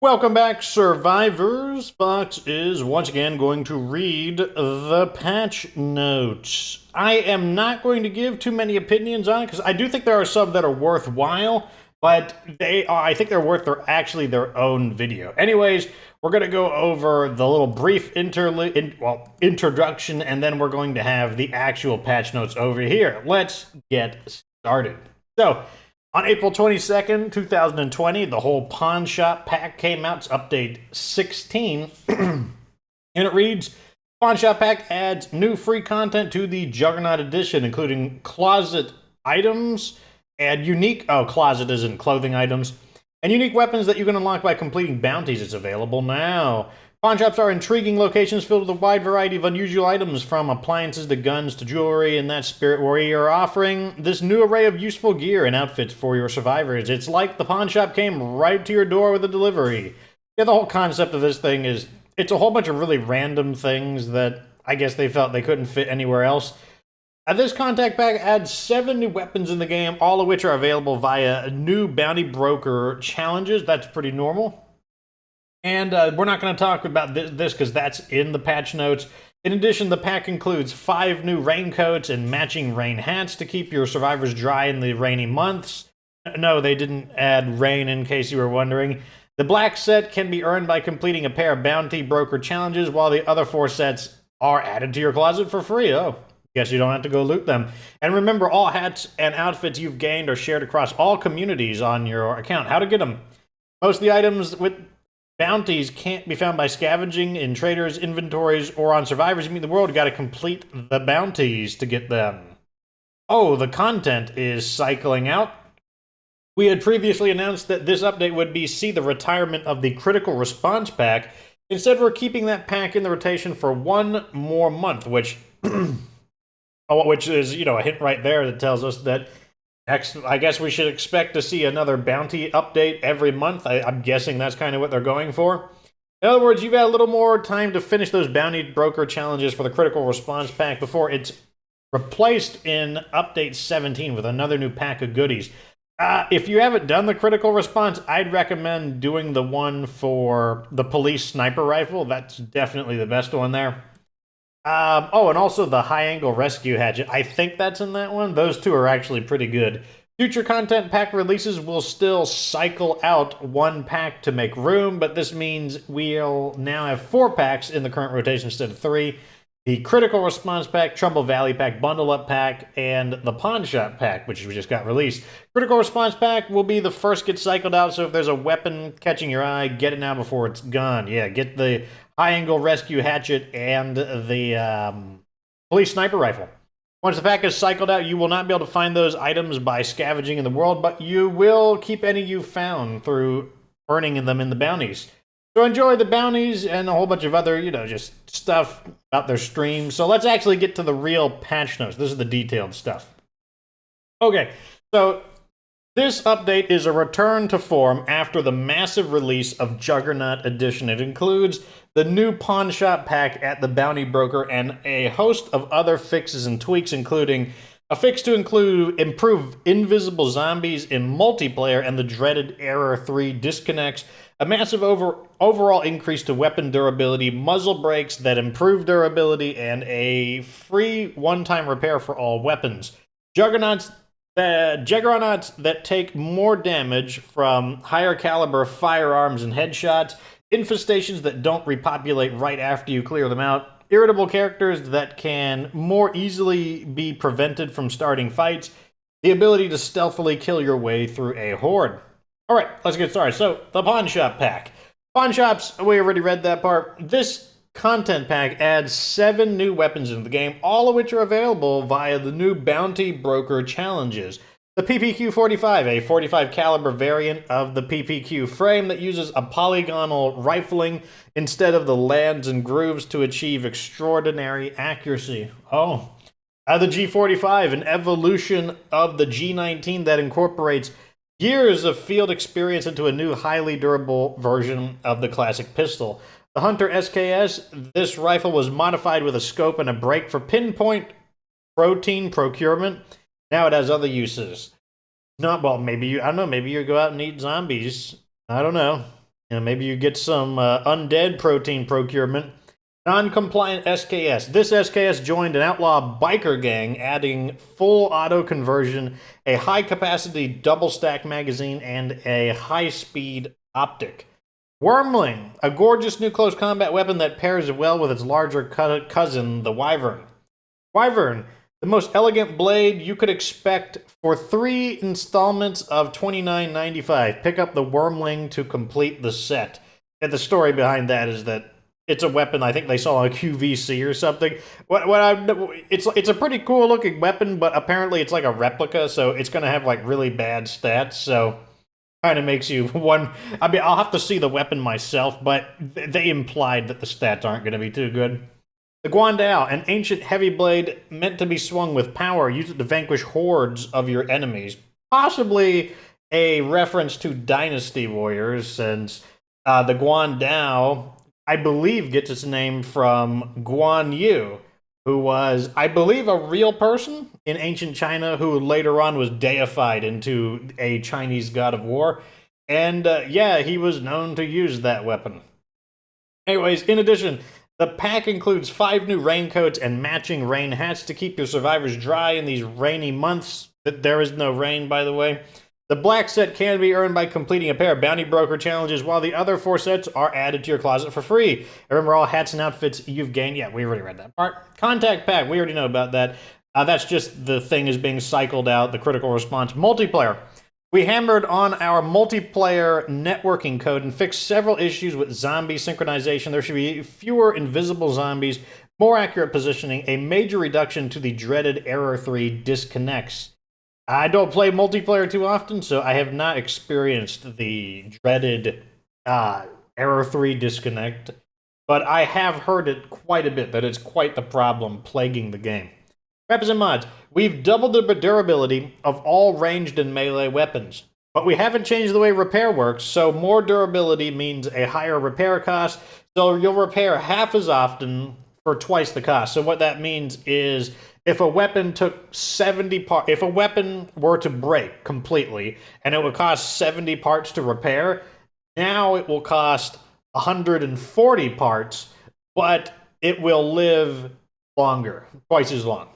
Welcome back, survivors. Fox is once again going to read the patch notes. I am not going to give too many opinions on it because I do think there are some that are worthwhile, but I think they're worth actually their own video. Anyways, we're going to go over the little brief introduction, and then we're going to have the actual patch notes over here. Let's get started. So, on April 22nd, 2020, the whole pawn shop pack came out. It's update 16. And it reads, pawn shop pack adds new free content to the Juggernaut Edition, including closet items and unique... Oh, closet isn't clothing items. And unique weapons that you can unlock by completing bounties. It's available now. Pawn shops are intriguing locations filled with a wide variety of unusual items, from appliances to guns to jewelry. In that spirit, we are offering this new array of useful gear and outfits for your survivors. It's like the pawn shop came right to your door with a delivery. Yeah, the whole concept of this thing is, it's a whole bunch of really random things that I guess they felt they couldn't fit anywhere else. This contact pack adds 7 new weapons in the game, all of which are available via new bounty broker challenges. That's pretty normal. And we're not going to talk about this because that's in the patch notes. In addition, the pack includes 5 new raincoats and matching rain hats to keep your survivors dry in the rainy months. No, they didn't add rain, in case you were wondering. The black set can be earned by completing a pair of bounty broker challenges, while the other 4 sets are added to your closet for free. Oh, guess you don't have to go loot them. And remember, all hats and outfits you've gained are shared across all communities on your account. How to get them? Most of the items with bounties can't be found by scavenging in traders' inventories or on survivors. You mean the world, you gotta complete the bounties to get them. Oh, the content is cycling out. We had previously announced that this update would see the retirement of the critical response pack. Instead, we're keeping that pack in the rotation for 1 more month, which is, a hint right there that tells us that I guess we should expect to see another bounty update every month. I'm guessing that's kind of what they're going for. In other words, you've got a little more time to finish those bounty broker challenges for the critical response pack before it's replaced in update 17 with another new pack of goodies. If you haven't done the critical response, I'd recommend doing the one for the police sniper rifle. That's definitely the best one there. And also the high-angle rescue hatchet. I think that's in that one. Those 2 are actually pretty good. Future content pack releases will still cycle out 1 pack to make room, but this means we'll now have 4 packs in the current rotation instead of 3. The Critical Response Pack, Trumbull Valley Pack, Bundle Up Pack, and the Pawn Shop Pack, which we just got released. Critical Response Pack will be the first get cycled out, so if there's a weapon catching your eye, get it now before it's gone. Yeah, get the high-angle rescue hatchet and the police sniper rifle. Once the pack is cycled out, you will not be able to find those items by scavenging in the world, but you will keep any you found through earning them in the bounties. So enjoy the bounties and a whole bunch of other, just stuff about their stream. So let's actually get to the real patch notes. This is the detailed stuff. Okay, so this update is a return to form after the massive release of Juggernaut Edition. It includes the new pawn shop pack at the bounty broker and a host of other fixes and tweaks, including a fix to improve invisible zombies in multiplayer and the dreaded Error 3 disconnects, a massive overall increase to weapon durability, muzzle brakes that improve durability, and a free one-time repair for all weapons. Juggernauts that take more damage from higher caliber firearms and headshots, infestations that don't repopulate right after you clear them out, irritable characters that can more easily be prevented from starting fights, the ability to stealthily kill your way through a horde. Alright, let's get started. So, the Pawn Shop Pack. Pawn Shops, we already read that part. This content pack adds 7 new weapons into the game, all of which are available via the new Bounty Broker challenges. The PPQ-45, a 45 caliber variant of the PPQ frame that uses a polygonal rifling instead of the lands and grooves to achieve extraordinary accuracy. Oh. The G45, an evolution of the G19 that incorporates years of field experience into a new highly durable version of the classic pistol. The Hunter SKS, this rifle was modified with a scope and a brake for pinpoint protein procurement. Now it has other uses. Not, well, maybe you go out and eat zombies. I don't know. Maybe you get some undead protein procurement. Non-compliant SKS. This SKS joined an outlaw biker gang, adding full auto conversion, a high-capacity double-stack magazine, and a high-speed optic. Wormling, a gorgeous new close combat weapon that pairs well with its larger cousin, the Wyvern. Wyvern, the most elegant blade you could expect for 3 installments of $29.95. Pick up the Wormling to complete the set. And the story behind that is that it's a weapon I think they saw on QVC or something. It's a pretty cool looking weapon, but apparently it's like a replica, so it's going to have like really bad stats. So kind of makes you one. I mean, I'll have to see the weapon myself, but they implied that the stats aren't going to be too good. The Guandao, an ancient heavy blade meant to be swung with power. Use it to vanquish hordes of your enemies. Possibly a reference to Dynasty Warriors, since the Guandao, I believe, gets its name from Guan Yu, who was, I believe, a real person in ancient China who later on was deified into a Chinese god of war. And yeah, he was known to use that weapon. Anyways, in addition, the pack includes 5 new raincoats and matching rain hats to keep your survivors dry in these rainy months. There is no rain, by the way. The black set can be earned by completing a pair of Bounty Broker challenges, while the other 4 sets are added to your closet for free. Remember, all hats and outfits you've gained. Yeah, we already read that part. Contact Pack, we already know about that. That's just the thing is being cycled out, the critical response. Multiplayer. We hammered on our multiplayer networking code and fixed several issues with zombie synchronization. There should be fewer invisible zombies, more accurate positioning, a major reduction to the dreaded Error 3 disconnects. I don't play multiplayer too often, so I have not experienced the dreaded Error 3 disconnect, but I have heard it quite a bit, that it's quite the problem plaguing the game. Weapons and mods. We've doubled the durability of all ranged and melee weapons, but we haven't changed the way repair works, so more durability means a higher repair cost, so you'll repair half as often for twice the cost. So what that means is if a weapon took 70 parts, if a weapon were to break completely and it would cost 70 parts to repair, now it will cost 140 parts, but it will live longer, twice as long.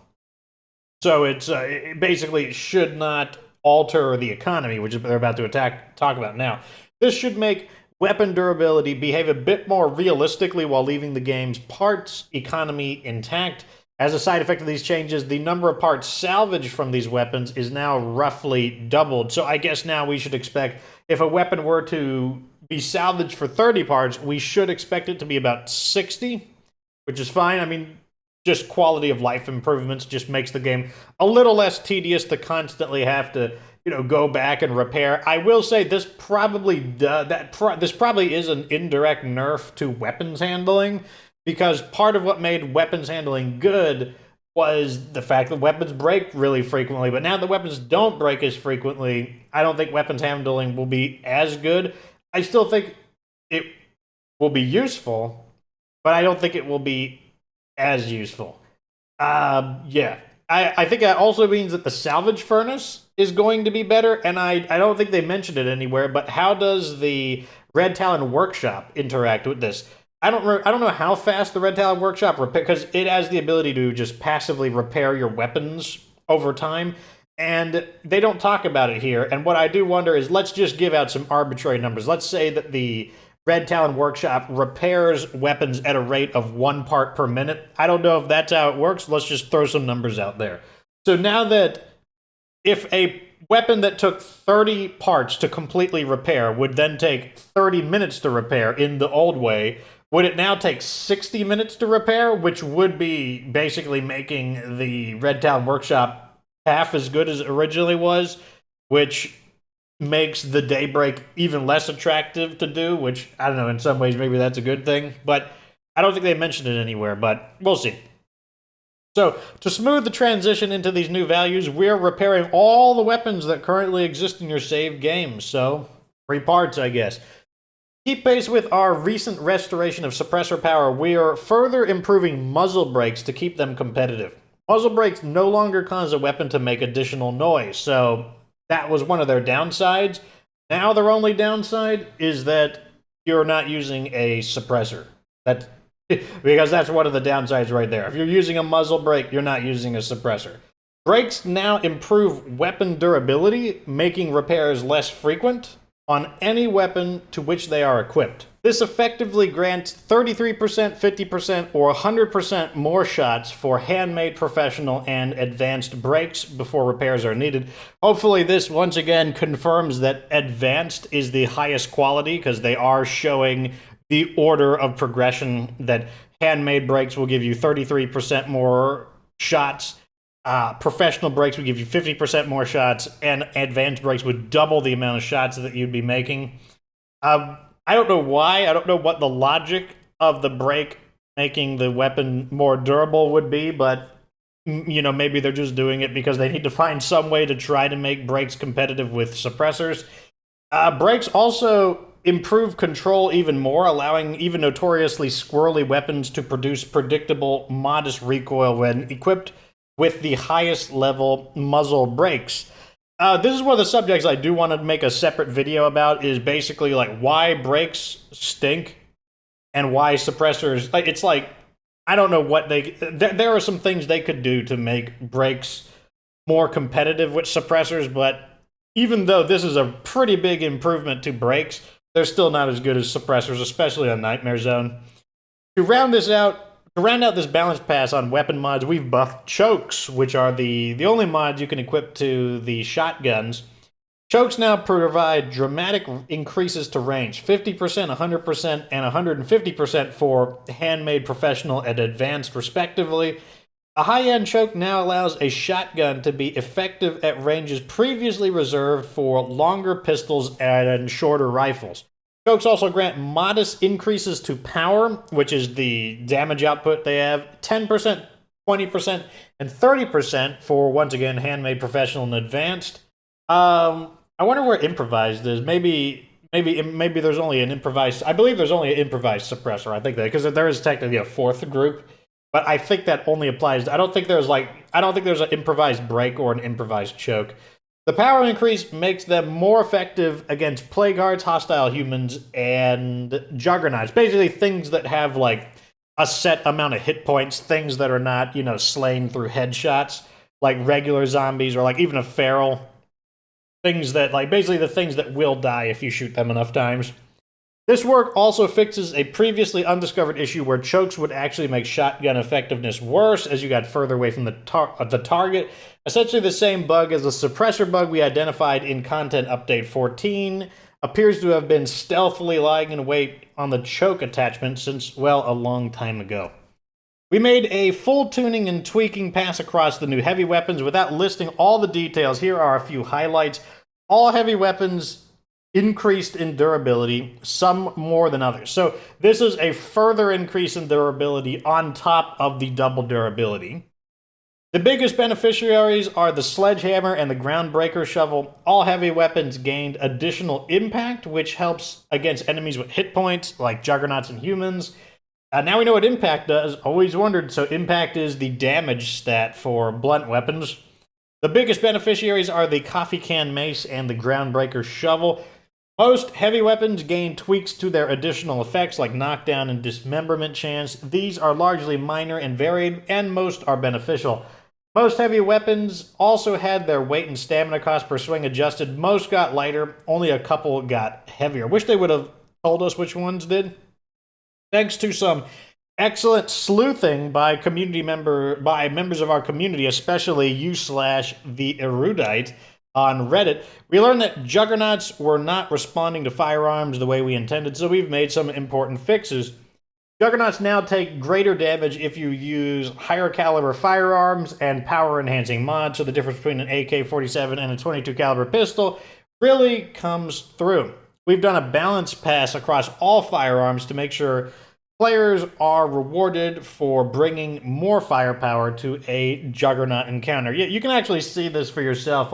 So it basically should not alter the economy, which is what they're about to talk about now. This should make weapon durability behave a bit more realistically while leaving the game's parts economy intact. As a side effect of these changes, the number of parts salvaged from these weapons is now roughly doubled. So I guess now we should expect, if a weapon were to be salvaged for 30 parts, we should expect it to be about 60, which is fine. I mean, just quality of life improvements just makes the game a little less tedious to constantly have to, go back and repair. I will say this probably this probably is an indirect nerf to weapons handling, because part of what made weapons handling good was the fact that weapons break really frequently. But now that weapons don't break as frequently, I don't think weapons handling will be as good. I still think it will be useful, but I don't think it will be as useful. Yeah. I think that also means that the salvage furnace is going to be better, and I don't think they mentioned it anywhere, but how does the Red Talon Workshop interact with this? I don't know how fast the Red Talon Workshop repair, because it has the ability to just passively repair your weapons over time, and they don't talk about it here. And what I do wonder is, let's just give out some arbitrary numbers. Let's say that the Red Talon Workshop repairs weapons at a rate of 1 part per minute. I don't know if that's how it works. Let's just throw some numbers out there. So now that if a weapon that took 30 parts to completely repair would then take 30 minutes to repair in the old way, would it now take 60 minutes to repair, which would be basically making the Red Talon Workshop half as good as it originally was, which makes the Daybreak even less attractive to do, which, I don't know, in some ways maybe that's a good thing, but I don't think they mentioned it anywhere, but we'll see. So, to smooth the transition into these new values, we're repairing all the weapons that currently exist in your saved games, so 3 parts, I guess. Keep pace with our recent restoration of suppressor power. We are further improving muzzle brakes to keep them competitive. Muzzle brakes no longer cause a weapon to make additional noise, so that was one of their downsides. Now their only downside is that you're not using a suppressor. That because that's one of the downsides right there. If you're using a muzzle brake, you're not using a suppressor. Brakes now improve weapon durability, making repairs less frequent on any weapon to which they are equipped. This effectively grants 33%, 50%, or 100% more shots for handmade, professional, and advanced brakes before repairs are needed. Hopefully this once again confirms that advanced is the highest quality, because they are showing the order of progression that handmade brakes will give you 33% more shots, professional brakes would give you 50% more shots, and advanced brakes would double the amount of shots that you'd be making. I don't know why. I don't know what the logic of the brake making the weapon more durable would be, but maybe they're just doing it because they need to find some way to try to make brakes competitive with suppressors. Brakes also improve control even more, allowing even notoriously squirrely weapons to produce predictable, modest recoil when equipped with the highest level muzzle brakes. This is one of the subjects I do want to make a separate video about, is basically like why brakes stink and why suppressors, it's like, I don't know what there are some things they could do to make brakes more competitive with suppressors, but even though this is a pretty big improvement to brakes, they're still not as good as suppressors, especially on Nightmare Zone. To round out this balance pass on weapon mods, we've buffed chokes, which are the only mods you can equip to the shotguns. Chokes now provide dramatic increases to range, 50%, 100%, and 150% for handmade, professional, and advanced, respectively. A high-end choke now allows a shotgun to be effective at ranges previously reserved for longer pistols and shorter rifles. Chokes also grant modest increases to power, which is the damage output they have, 10%, 20%, and 30% for, once again, handmade, professional, and advanced. I wonder where improvised is. Maybe there's only an improvised. I believe there's only an improvised suppressor. I think that because there is technically a fourth group, but I think that only applies. I don't think there's an improvised brake or an improvised choke. The power increase makes them more effective against plague hearts, hostile humans, and juggernauts. Basically, things that have like a set amount of hit points, things that are not, slain through headshots, like regular zombies or like even a feral. Things that, like, basically the things that will die if you shoot them enough times. This work also fixes a previously undiscovered issue where chokes would actually make shotgun effectiveness worse as you got further away from the target. Essentially the same bug as the suppressor bug we identified in Content Update 14 appears to have been stealthily lying in wait on the choke attachment since, well, a long time ago. We made a full tuning and tweaking pass across the new heavy weapons. Without listing all the details, here are a few highlights. All heavy weapons increased in durability, some more than others. So this is a further increase in durability on top of the double durability. The biggest beneficiaries are the sledgehammer and the groundbreaker shovel. All heavy weapons gained additional impact, which helps against enemies with hit points, like juggernauts and humans. Now we know what impact does. Always wondered, so impact is the damage stat for blunt weapons. The biggest beneficiaries are the coffee can mace and the groundbreaker shovel. Most heavy weapons gain tweaks to their additional effects like knockdown and dismemberment chance. These are largely minor and varied, and most are beneficial. Most heavy weapons also had their weight and stamina cost per swing adjusted. Most got lighter, only a couple got heavier. Wish they would have told us which ones did. Thanks to some excellent sleuthing by members of our community, especially you/the Erudite, on Reddit, we learned that juggernauts were not responding to firearms the way we intended, so we've made some important fixes. Juggernauts now take greater damage if you use higher caliber firearms and power enhancing mods, so the difference between an AK-47 and a 22 caliber pistol really comes through. We've done a balance pass across all firearms to make sure players are rewarded for bringing more firepower to a Juggernaut encounter. You can actually see this for yourself.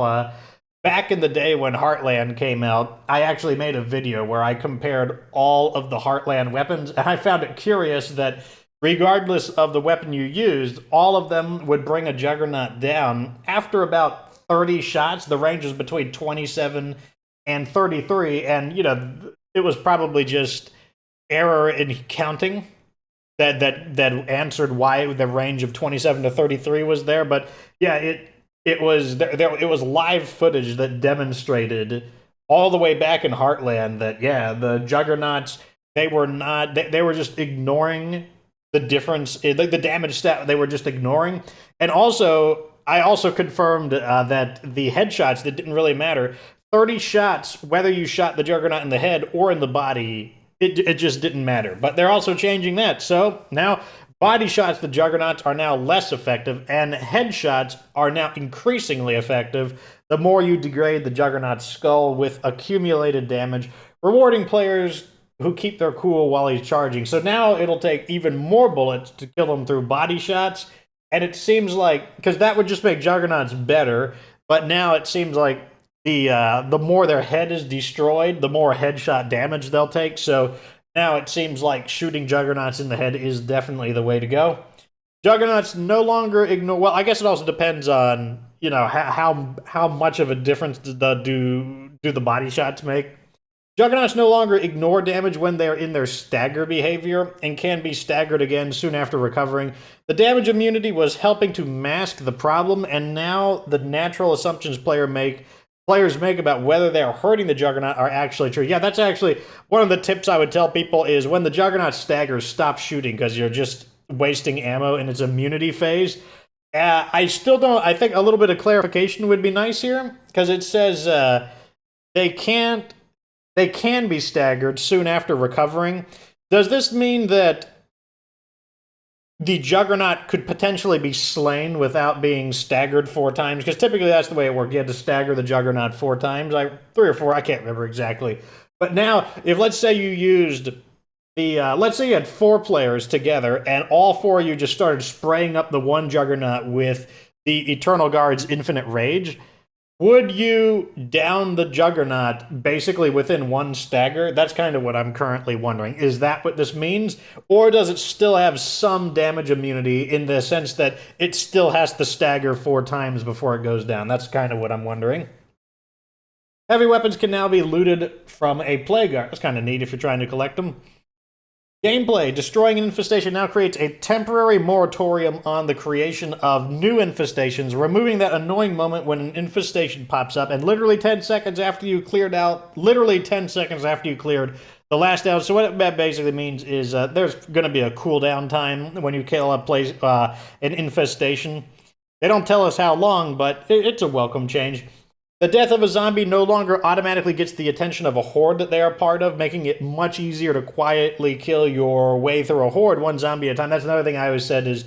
Back in the day when Heartland came out, I actually made a video where I compared all of the Heartland weapons, and I found it curious that regardless of the weapon you used, all of them would bring a Juggernaut down. After about 30 shots, the range was between 27 and 33, and, it was probably just error in counting that answered why the range of 27 to 33 was there. But yeah, it was it was live footage that demonstrated all the way back in Heartland that yeah, the Juggernauts, they were not they were just ignoring the difference, like the damage stat, they were just ignoring. And also, I also confirmed that the headshots, that didn't really matter. 30 shots, whether you shot the Juggernaut in the head or in the body, it just didn't matter. But they're also changing that. So now body shots, the Juggernauts, are now less effective, and headshots are now increasingly effective the more you degrade the Juggernaut's skull with accumulated damage, rewarding players who keep their cool while he's charging. So now it'll take even more bullets to kill him through body shots, and it seems like, because that would just make Juggernauts better, but now it seems like the more their head is destroyed, the more headshot damage they'll take. So now it seems like shooting Juggernauts in the head is definitely the way to go. Juggernauts no longer ignore. Well, I guess it also depends on, you know, how much of a difference do the body shots make. Juggernauts no longer ignore damage when they're in their stagger behavior and can be staggered again soon after recovering. The damage immunity was helping to mask the problem, and now the natural assumptions players make about whether they're hurting the Juggernaut are actually true. Yeah, that's actually one of the tips I would tell people is when the Juggernaut staggers, stop shooting because you're just wasting ammo in its immunity phase. I still don't. I think a little bit of clarification would be nice here, because it says they can be staggered soon after recovering. Does this mean that the Juggernaut could potentially be slain without being staggered 4 times? Because typically that's the way it worked. You had to stagger the Juggernaut 4 times. 3 or 4, I can't remember exactly. But now, if let's say you used let's say you had 4 players together, and all 4 of you just started spraying up the one Juggernaut with the Eternal Guard's Infinite Rage, would you down the Juggernaut basically within 1 stagger? That's kind of what I'm currently wondering. Is that what this means? Or does it still have some damage immunity in the sense that it still has to stagger 4 times before it goes down? That's kind of what I'm wondering. Heavy weapons can now be looted from a Plague Guard. That's kind of neat if you're trying to collect them. Gameplay. Destroying an infestation now creates a temporary moratorium on the creation of new infestations, removing that annoying moment when an infestation pops up, and literally 10 seconds after you cleared the last down. So what that basically means is there's going to be a cooldown time when you kill an infestation. They don't tell us how long, but it's a welcome change. The death of a zombie no longer automatically gets the attention of a horde that they are part of, making it much easier to quietly kill your way through a horde, 1 zombie at a time. That's another thing I always said is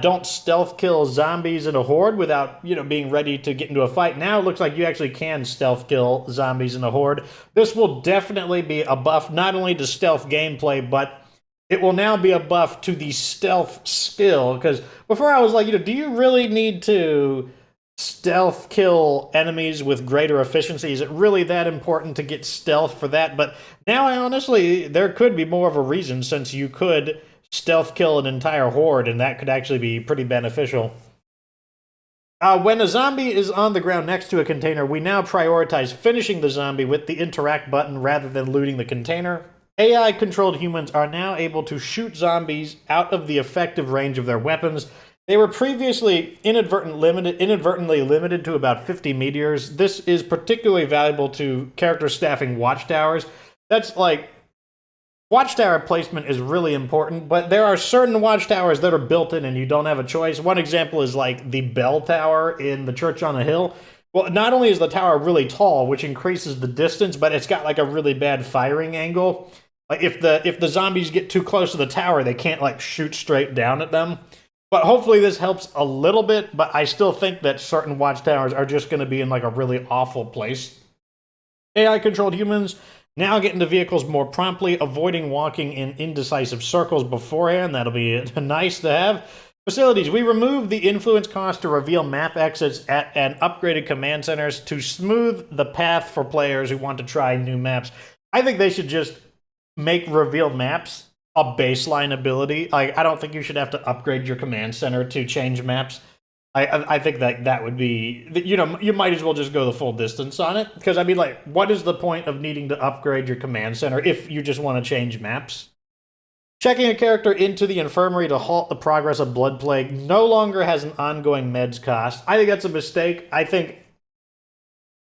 don't stealth kill zombies in a horde without, being ready to get into a fight. Now it looks like you actually can stealth kill zombies in a horde. This will definitely be a buff not only to stealth gameplay, but it will now be a buff to the stealth skill. Because before I was like, do you really need to stealth kill enemies with greater efficiency? Is it really that important to get stealth for that? But now, honestly, there could be more of a reason, since you could stealth kill an entire horde, and that could actually be pretty beneficial. When a zombie is on the ground next to a container, we now prioritize finishing the zombie with the interact button rather than looting the container. AI-controlled humans are now able to shoot zombies out of the effective range of their weapons. They were previously inadvertently limited to about 50 meters. This is particularly valuable to character staffing watchtowers. That's like, watchtower placement is really important, but there are certain watchtowers that are built in and you don't have a choice. One example is like the bell tower in the Church on a Hill. Well, not only is the tower really tall, which increases the distance, but it's got like a really bad firing angle. Like if the zombies get too close to the tower, they can't like shoot straight down at them. But hopefully this helps a little bit, but I still think that certain watchtowers are just going to be in like a really awful place. AI-controlled humans now get into vehicles more promptly, avoiding walking in indecisive circles beforehand. That'll be nice to have. Facilities. We remove the influence cost to reveal map exits and upgraded command centers to smooth the path for players who want to try new maps. I think they should just make reveal maps a baseline ability. I don't think you should have to upgrade your command center to change maps. I think that would be, you know, you might as well just go the full distance on it. Because, I mean, like, what is the point of needing to upgrade your command center if you just want to change maps? Checking a character into the infirmary to halt the progress of Blood Plague no longer has an ongoing meds cost. I think that's a mistake. I think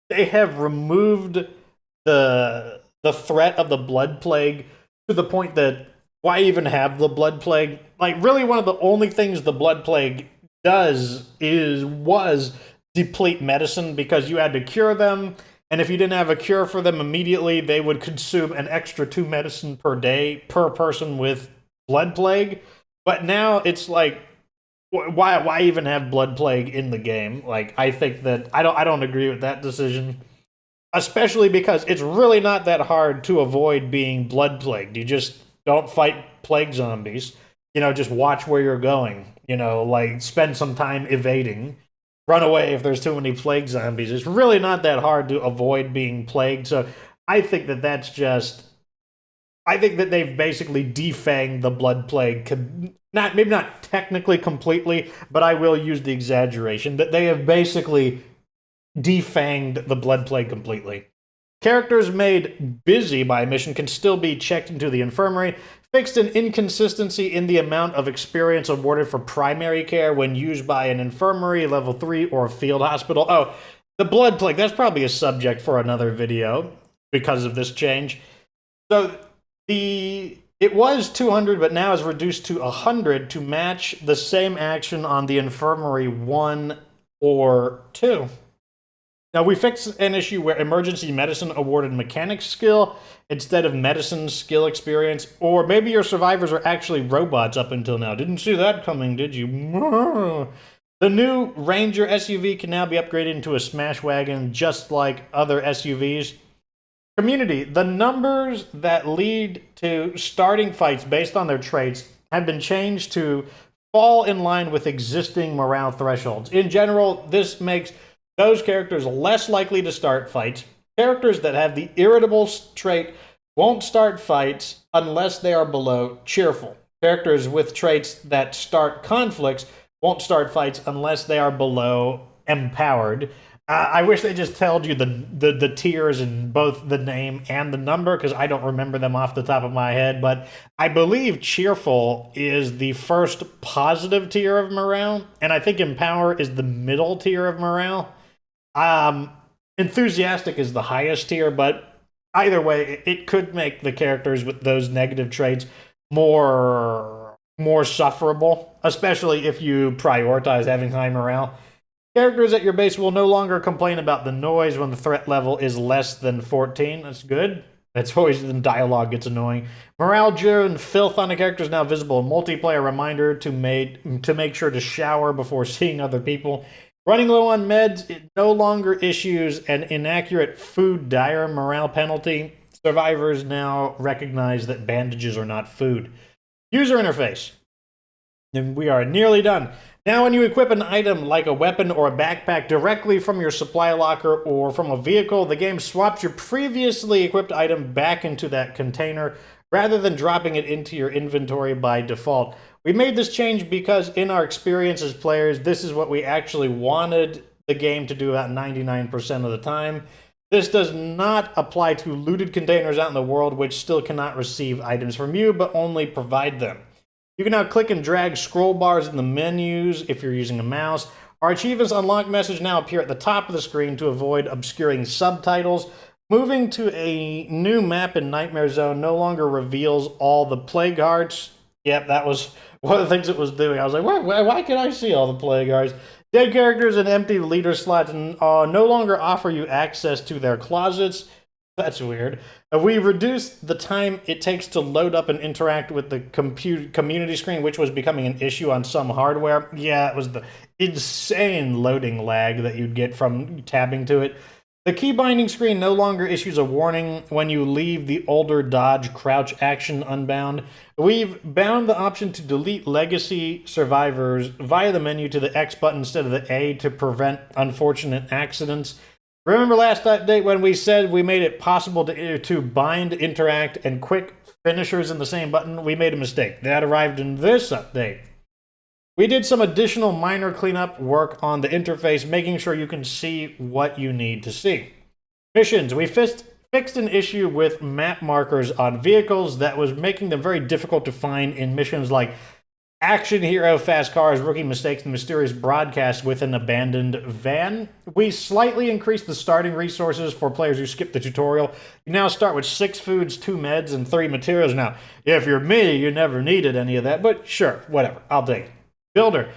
they have removed the threat of the Blood Plague to the point that why even have the Blood Plague? Like, really, one of the only things the Blood Plague was deplete medicine, because you had to cure them, and if you didn't have a cure for them immediately, they would consume an extra 2 medicine per day per person with Blood Plague. But now it's like, why even have Blood Plague in the game? Like, I think that I don't agree with that decision, especially because it's really not that hard to avoid being Blood Plagued. You just don't fight plague zombies. You know, just watch where you're going. You know, like, spend some time evading. Run away if there's too many plague zombies. It's really not that hard to avoid being plagued. So I think that that's just... I think that they've basically defanged the Blood Plague. Maybe not technically completely, but I will use the exaggeration. That they have basically defanged the Blood Plague completely. Characters made busy by a mission can still be checked into the infirmary. Fixed an inconsistency in the amount of experience awarded for primary care when used by an infirmary, level 3, or a field hospital. Oh, the Blood Plague, that's probably a subject for another video because of this change. So it was 200, but now is reduced to 100 to match the same action on the infirmary 1 or 2. Now, we fixed an issue where emergency medicine awarded mechanics skill instead of medicine skill experience, or maybe your survivors are actually robots up until now. Didn't see that coming, did you? The new Ranger SUV can now be upgraded into a smash wagon, just like other SUVs. Community, the numbers that lead to starting fights based on their traits have been changed to fall in line with existing morale thresholds. In general, this makes those characters less likely to start fights. Characters that have the irritable trait won't start fights unless they are below cheerful. Characters with traits that start conflicts won't start fights unless they are below empowered. I wish they just told you the tiers in both the name and the number, because I don't remember them off the top of my head, but I believe cheerful is the first positive tier of morale, and I think empower is the middle tier of morale. Enthusiastic is the highest tier, but either way, it could make the characters with those negative traits more sufferable, especially if you prioritize having high morale. Characters at your base will no longer complain about the noise when the threat level is less than 14. That's good. That's always when dialogue gets annoying. Morale-driven filth on a character is now visible. A multiplayer reminder to make sure to shower before seeing other people. Running low on meds, it no longer issues an inaccurate food dire morale penalty. Survivors now recognize that bandages are not food. User interface. And we are nearly done. Now, when you equip an item like a weapon or a backpack directly from your supply locker or from a vehicle, the game swaps your previously equipped item back into that container rather than dropping it into your inventory by default. We made this change because in our experience as players, this is what we actually wanted the game to do about 99% of the time. This does not apply to looted containers out in the world, which still cannot receive items from you, but only provide them. You can now click and drag scroll bars in the menus if you're using a mouse. Our Achievements Unlocked message now appear at the top of the screen to avoid obscuring subtitles. Moving to a new map in Nightmare Zone no longer reveals all the plague hearts. Yep, that was one of the things it was doing. I was like, why can I see all the plague hearts? Dead characters and empty leader slots no longer offer you access to their closets. That's weird. We reduced the time it takes to load up and interact with the community screen, which was becoming an issue on some hardware. Yeah, it was the insane loading lag that you'd get from tabbing to it. The key binding screen no longer issues a warning when you leave the older dodge crouch action unbound. We've bound the option to delete legacy survivors via the menu to the X button instead of the A to prevent unfortunate accidents. Remember last update when we said we made it possible to bind, interact, and quick finishers in the same button? We made a mistake. That arrived in this update. We did some additional minor cleanup work on the interface, making sure you can see what you need to see. Missions. We fixed an issue with map markers on vehicles that was making them very difficult to find in missions like Action Hero, Fast Cars, Rookie Mistakes, and Mysterious Broadcast with an Abandoned Van. We slightly increased the starting resources for players who skip the tutorial. You now start with 6 foods, 2 meds, and 3 materials. Now, if you're me, you never needed any of that, but sure, whatever, I'll take it. Builder,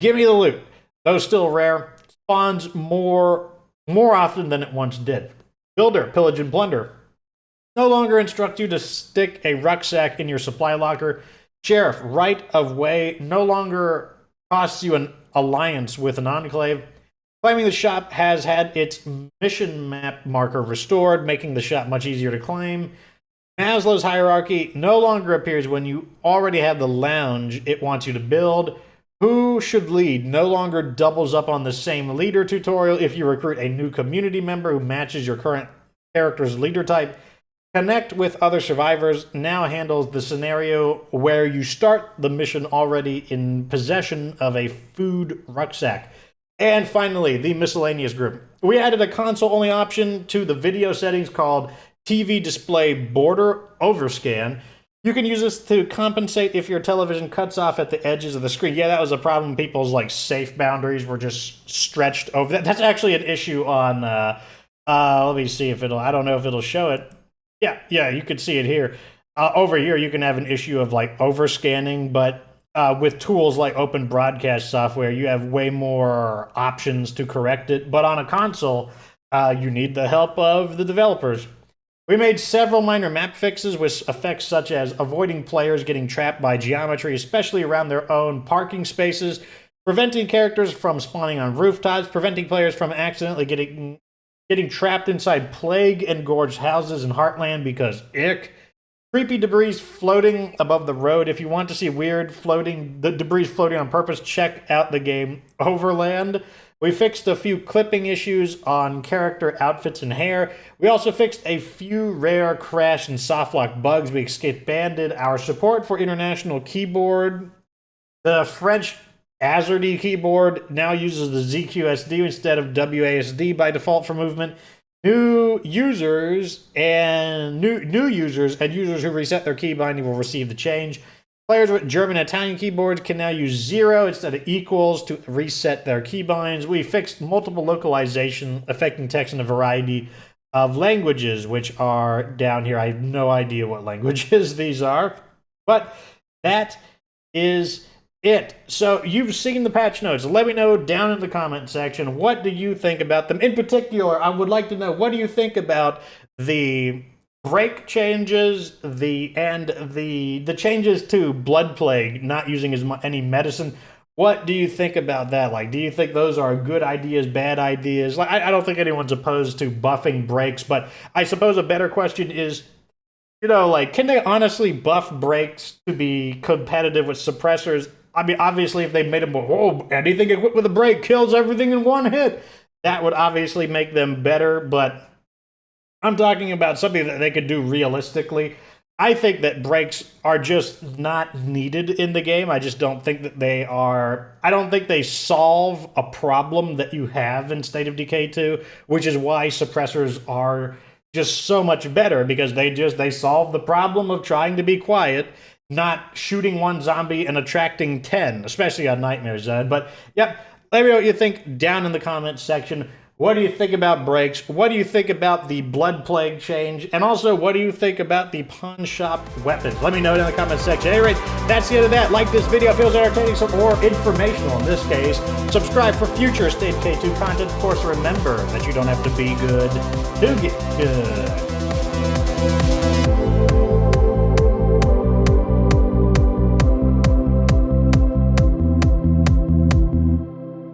give me the loot. Though still rare, spawns more often than it once did. Builder, pillage and plunder. No longer instruct you to stick a rucksack in your supply locker. Sheriff, right of way, no longer costs you an alliance with an enclave. Claiming the shop has had its mission map marker restored, making the shop much easier to claim. Maslow's hierarchy no longer appears when you already have the lounge it wants you to build. Who should lead no longer doubles up on the same leader tutorial if you recruit a new community member who matches your current character's leader type. Connect with other survivors now handles the scenario where you start the mission already in possession of a food rucksack. And finally, the miscellaneous group. We added a console-only option to the video settings called TV Display Border Overscan. You can use this to compensate if your television cuts off at the edges of the screen. Yeah, that was a problem. People's like safe boundaries were just stretched over. That's actually an issue on, let me see if I don't know if it'll show it. Yeah, you can see it here. Over here, you can have an issue of like overscanning, but with tools like Open Broadcast software, you have way more options to correct it. But on a console, you need the help of the developers. We made several minor map fixes with effects such as avoiding players getting trapped by geometry, especially around their own parking spaces, preventing characters from spawning on rooftops, preventing players from accidentally getting trapped inside plague-engorged houses in Heartland because ick. Creepy debris floating above the road. If you want to see weird debris floating on purpose, check out the game Overland. We fixed a few clipping issues on character outfits and hair. We also fixed a few rare crash and softlock bugs. We expanded our support for international keyboard. The French AZERTY keyboard now uses the ZQSD instead of WASD by default for movement. New users and users who reset their key binding will receive the change. Players with German and Italian keyboards can now use 0 instead of equals to reset their keybinds. We fixed multiple localization affecting text in a variety of languages, which are down here. I have no idea what languages these are, but that is it. So you've seen the patch notes. Let me know down in the comment section, what do you think about them? In particular, I would like to know, what do you think about the break changes, the changes to Blood Plague, not using any medicine? What do you think about that? Like, do you think those are good ideas, bad ideas? Like, I don't think anyone's opposed to buffing breaks, but I suppose a better question is, like, can they honestly buff breaks to be competitive with suppressors? I mean, obviously, if they made them, anything equipped with a break kills everything in one hit, that would obviously make them better, but I'm talking about something that they could do realistically. I think that breaks are just not needed in the game. I just don't think that they are. I don't think they solve a problem that you have in State of Decay 2, which is why suppressors are just so much better, because they solve the problem of trying to be quiet, not shooting one zombie and attracting 10, especially on Nightmare Zone. But, yep, let me know what you think down in the comments section. What do you think about breaks? What do you think about the Blood Plague change? And also, what do you think about the pawn shop weapons? Let me know down in the comments section. At any rate, that's the end of that. Like this video if it was entertaining or informational in this case. Subscribe for future State of Decay 2 content. Of course, remember that you don't have to be good to get good.